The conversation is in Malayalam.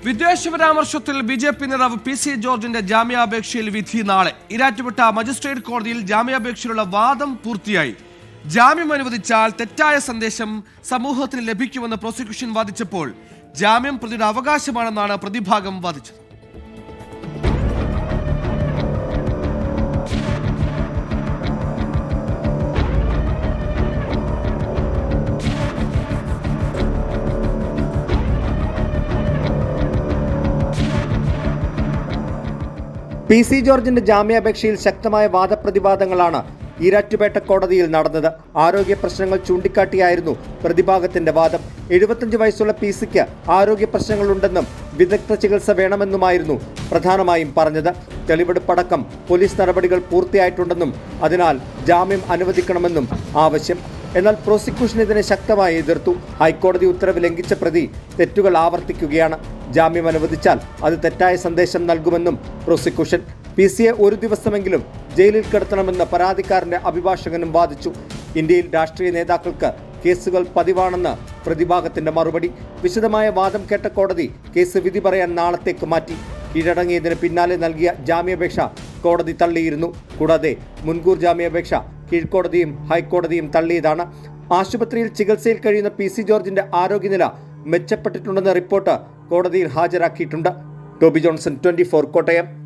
വിദ്വേഷ പരാമർശത്തിൽ ബി.ജെ.പി നേതാവ് പി.സി. ജോർജിന്റെ ജാമ്യാപേക്ഷയിൽ വിധി നാളെ. ഇരാറ്റുപേട്ട മജിസ്ട്രേറ്റ് കോടതിയിൽ ജാമ്യാപേക്ഷയിലുള്ള വാദം പൂർത്തിയായി. ജാമ്യം അനുവദിച്ചാൽ തെറ്റായ സന്ദേശം സമൂഹത്തിന് ലഭിക്കുമെന്ന് പ്രോസിക്യൂഷൻ വാദിച്ചപ്പോൾ ജാമ്യം പ്രതിയുടെ അവകാശമാണെന്നാണ് പ്രതിഭാഗം വാദിച്ചത്. പി.സി. ജോർജിന്റെ ജാമ്യാപേക്ഷയിൽ ശക്തമായ വാദപ്രതിവാദങ്ങളാണ് ഈരാറ്റുപേട്ട കോടതിയിൽ നടന്നത്. ആരോഗ്യ പ്രശ്നങ്ങൾ ചൂണ്ടിക്കാട്ടിയായിരുന്നു പ്രതിഭാഗത്തിന്റെ വാദം. 75 വയസ്സുള്ള പി.സിക്ക് ആരോഗ്യ പ്രശ്നങ്ങളുണ്ടെന്നും വിദഗ്ധ ചികിത്സ വേണമെന്നുമായിരുന്നു പ്രധാനമായും പറഞ്ഞത്. തെളിവെടുപ്പടക്കം പോലീസ് നടപടികൾ പൂർത്തിയായിട്ടുണ്ടെന്നും അതിനാൽ ജാമ്യം അനുവദിക്കണമെന്നും ആവശ്യം. എന്നാൽ പ്രോസിക്യൂഷൻ ഇതിനെ ശക്തമായി എതിർത്തു. ഹൈക്കോടതി ഉത്തരവ് ലംഘിച്ച പ്രതി തെറ്റുകൾ ആവർത്തിക്കുകയാണ്. ജാമ്യം അനുവദിച്ചാൽ അത് തെറ്റായ സന്ദേശം നൽകുമെന്നും പ്രോസിക്യൂഷൻ. പി.സിയെ ഒരു ദിവസമെങ്കിലും ജയിലിൽ കിടത്തണമെന്ന് പരാതിക്കാരന്റെ അഭിഭാഷകനും വാദിച്ചു. ഇന്ത്യയിൽ രാഷ്ട്രീയ നേതാക്കൾക്ക് കേസുകൾ പതിവാണെന്ന് പ്രതിഭാഗത്തിന്റെ മറുപടി. വിശദമായ വാദം കേട്ട കോടതി കേസ് വിധി പറയാൻ നാളത്തേക്ക് മാറ്റി. കീഴടങ്ങിയതിന് പിന്നാലെ നൽകിയ ജാമ്യാപേക്ഷ കോടതി തള്ളിയിരുന്നു. കൂടാതെ മുൻകൂർ ജാമ്യാപേക്ഷ കീഴ്ക്കോടതിയും ഹൈക്കോടതിയും തള്ളിയതാണ്. ആശുപത്രിയിൽ ചികിത്സയിൽ കഴിയുന്ന പി.സി. ജോർജിന്റെ ആരോഗ്യനില മെച്ചപ്പെട്ടിട്ടുണ്ടെന്ന റിപ്പോർട്ട് കോടതിയിൽ ഹാജരാക്കിയിട്ടുണ്ട്. Toby Johnson, 24 Kottayam.